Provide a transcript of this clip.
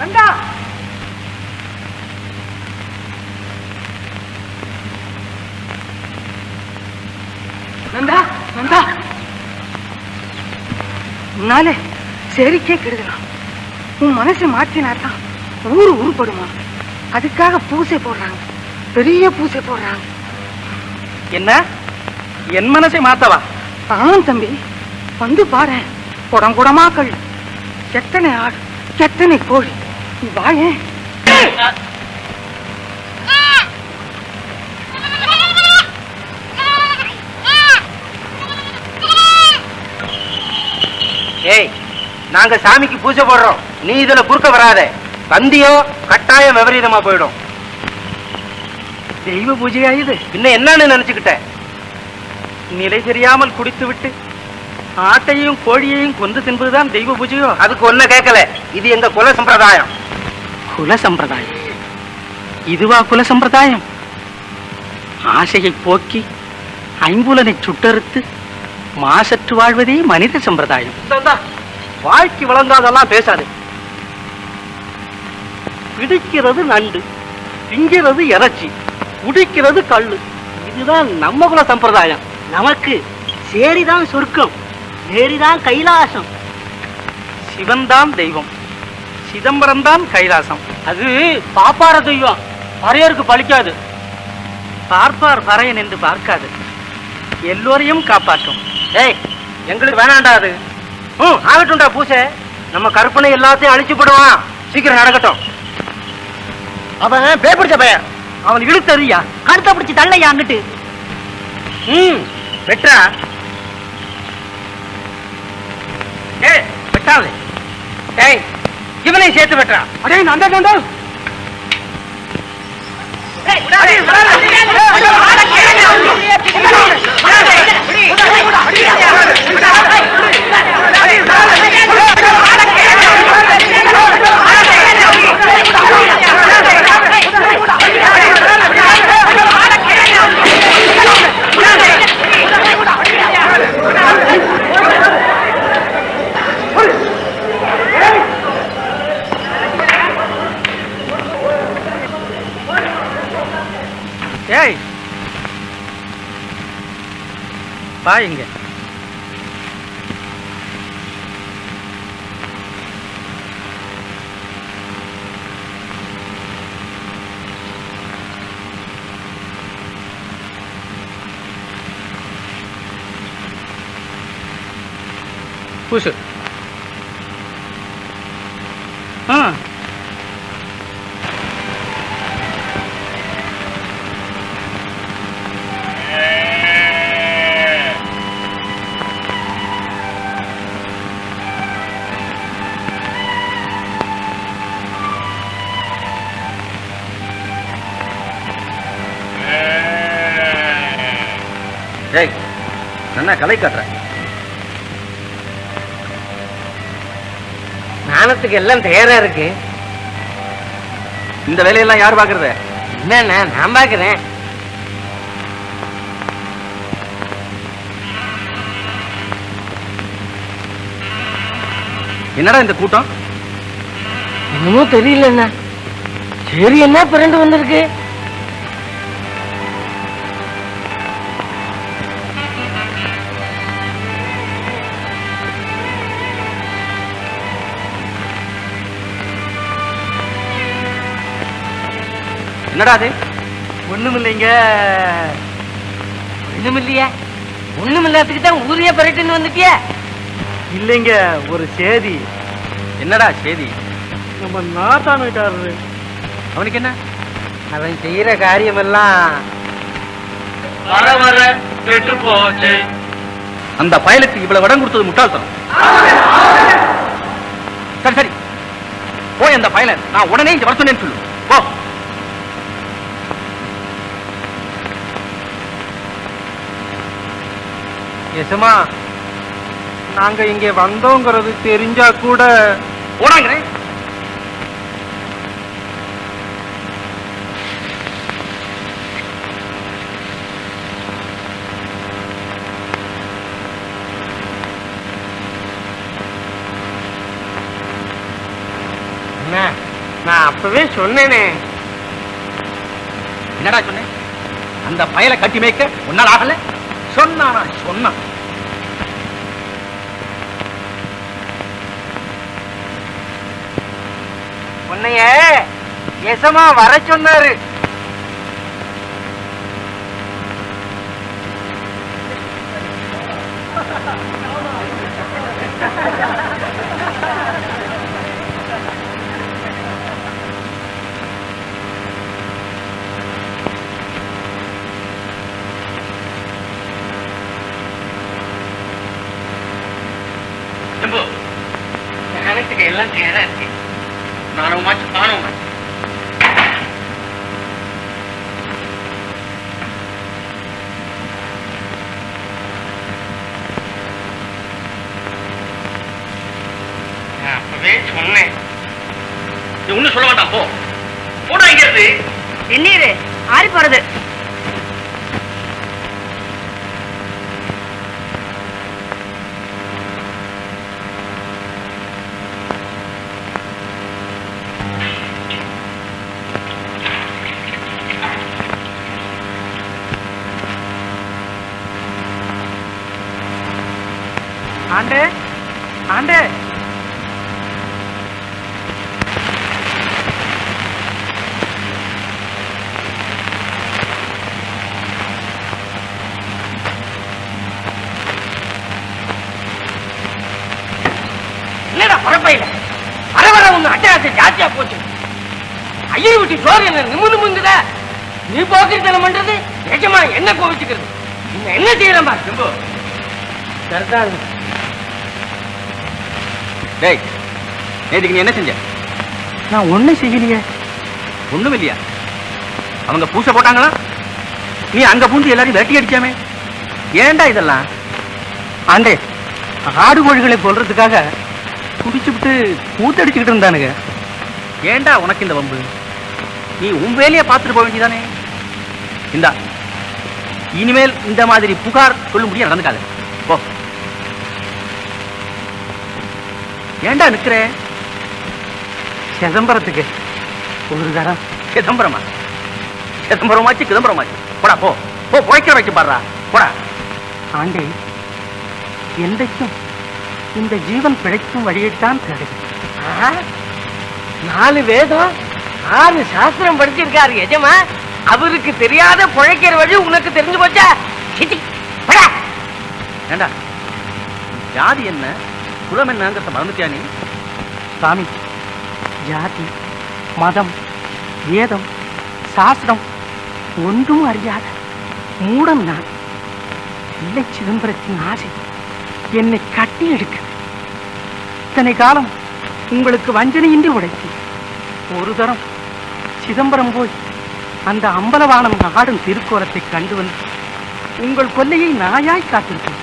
நந்தா நந்தா நந்தா உன்னாலே சரிக்கே கெடுதலாம். உன் மனசை மாற்றினாதான் ஊரு உருப்படுமா? அதுக்காக பூசை போடுறாங்க, பெரிய பூசை போடுறாங்க. என்ன என் மனசை மாத்தவா? ஆம் தம்பி, வந்து பாரு. குடம் குடமா கல், எத்தனை ஆடு, எத்தனை கோழி. நீ வாயே. ஏய், நாங்க சாமிக்கு பூஜை போடுறோம், நீ இதுல குறுக்க வராத. தந்தியோ கட்டாயம் விபரீதமா போயிடும். தெய்வ பூஜையா இது? இன்னும் என்னன்னு நினைச்சுக்கிட்ட? நிலை தெரியாமல் குடித்து விட்டு ஆட்டையும் கோழியையும் கொண்டு தின்பதுதான் தெய்வ பூஜையோ? அதுக்கு ஒன்ன கேட்கல, இது எங்க குல சம்பிரதாயம். குல சம்பிரதாயம்? இதுவா குல சம்பிரதாயம்? ஆசையை போக்கி ஐம்புலனை சுட்டறுத்து மாசற்று வாழ்வதே மனித சம்பிரதாயம். வாழ்க்கை வழங்காதெல்லாம் பேசாது. பிடிக்கிறது நண்டு, திங்கிறது இறைச்சி, குடிக்கிறது கல்லு. இதுதான் நம்ம குல சம்பிரதாயம். நமக்கு சேரிதான் சொர்க்கம், நேரிதான் கைலாசம். சிவன் தான் தெய்வம், சிதம்பரம் தான் கைலாசம். அது பாப்பார தெய்வம், பறையருக்கு பழிக்காது. பார்ப்பார் பறையன் என்று பார்க்காது, எல்லோரையும் காப்பாற்றும். ஏய், எங்களுக்கு வேணாண்டா அது. ஆகட்டும்டா பூசை. நம்ம கற்பனை எல்லாத்தையும் அழிச்சு போடுவான். சீக்கிரம் நடக்கட்டும். அவன் பேப்பிடிச்ச பையன், அவன் இழுத்தறியா? கழுத்த பிடிச்சி தள்ளையா அங்கிட்டு. வெட்டா. ஏய், வெட்டாது. ஏய், இவனையும் சேர்த்து வெட்டா. அடே நந்தா நந்தா, ஏய், பா இங்க. பூசு. ஏய், என்ன கலை காட்டுற? நாணத்துக்கு எல்லாம் தயாரா இருக்கு. இந்த வேலையெல்லாம் யார் பாக்குறது? என்னண்ணா, நான் பாக்குறேன். என்னடா இந்த கூட்டம்? என்னமோ தெரியலண்ணா. சரி, என்ன பிறண்டு வந்திருக்கு? என்னடா அது? ஒண்ணுமில்லைங்க. ஒண்ணுமில்லையா? ஒண்ணுமில்லாத்துக்கு தான் ஊரையே பரட்டுன்னு வந்துட்டிய? இல்லைங்க, ஒரு சேதி. என்னடா சேதி? நம்ம நாட்டானுக்காரரு. அவனுக்கு என்ன? அவன் செய்யற காரியமெல்லாம் வர வர கெட்டு போச்சு. அந்த பயலுக்கு இவ்வளவு இடம் கொடுத்தது முட்டாள்தனம். சரி சரி, போய் அந்த பயலை நான் உடனே இங்க வர சொன்னேன்னு சொல்லு. போ. எசமா, நாங்க இங்க வந்தோங்கிறது தெரிஞ்சா கூட போனாங்கிறேன். என்ன அப்பவே சொன்னேனே. என்னடா சொன்னேன்? அந்த பயலை கட்டி மேய்க்க உன்னால் ஆகல. சொன்னானா? சொன்னான். உன்னைய எசமா வர சொன்னாரு. கணக்குக்கு எல்லாம் தயாரா இருக்கு. நானுமாச்சு காணும். அப்பவே சொன்னேன். ஒண்ணு சொல்ல வேண்டாம். போ போடா இங்கிறது. வெந்நீர் ஆறி போறது. ஆண்டே ஆண்டே, என்னடா பரப்பையில வர வர உங்க அட்டகாசை ஜாஸ்தியா போச்சு. ஐயர் விட்டு சோறு என்ன நிமிந்துங்குத. நீ போக்குறதனம் பண்றது நிஜமா என்ன கோவிச்சுக்கிறது. நீங்க என்ன செய்யலாம் பா செம்பு. சரிதான். டேய், நேற்றுக்கு நீ என்ன செஞ்ச? நான் ஒண்ணும் செய்யலையே. ஒண்ணும் இல்லையா? அவங்க பூசை போட்டாங்களா? நீ அங்க பூந்து எல்லாரையும் வெட்டி அடிச்சாமே. ஏன்டா இதெல்லாம்? ஆண்டே, ஆடு கோழிகளை கொல்றதுக்காக குடிச்சுட்டு கூத்தடிச்சுக்கிட்டு இருந்தானுங்க. ஏன்டா உனக்கு இந்த வம்பு? நீ உன் வேலையை பார்த்துட்டு போக வேண்டியதானே. இந்தா, இனிமேல் இந்த மாதிரி புகார் சொல்லும்படியா நடந்துக்காத. போ. ஏன்டா நிக்கிற? சிதம்பரத்துக்கு ஒரு தரம். சிதம்பரமா? சிதம்பரமாச்சு சிதம்பரமாச்சு. போடா போ. போ புழைக்கிற வச்சு பாடுறா. போடா. ஆண்டே, என்றைக்கும் இந்த ஜீவன் பிழைக்கும் வழியைத்தான் தேடுது. 4 வேதம் 6 சாஸ்திரம் படிச்சிருக்காரு எஜமா. அவருக்கு தெரியாத பிழைக்கிற வழி உனக்கு தெரிஞ்சு போச்சா? ஏண்டா, ஜாதி என்ன குலம் என்னங்கிறத மறந்துட்டியா நீ? சாமி, ஜாதி மதம் வேதம் சாஸ்திரம் ஒன்றும் அறியாத மூடம் நான். இல்லை, சிதம்பரத்தின் ஆசை என்னை கட்டி எடுக்க இத்தனை காலம் உங்களுக்கு வஞ்சனையின்றி உடைத்து ஒரு தரம் சிதம்பரம் போய் அந்த அம்பலவானம் ஆடும் திருக்கோலத்தை கண்டு வந்து உங்கள் கொல்லையை நாயாய் காத்திருக்கேன்.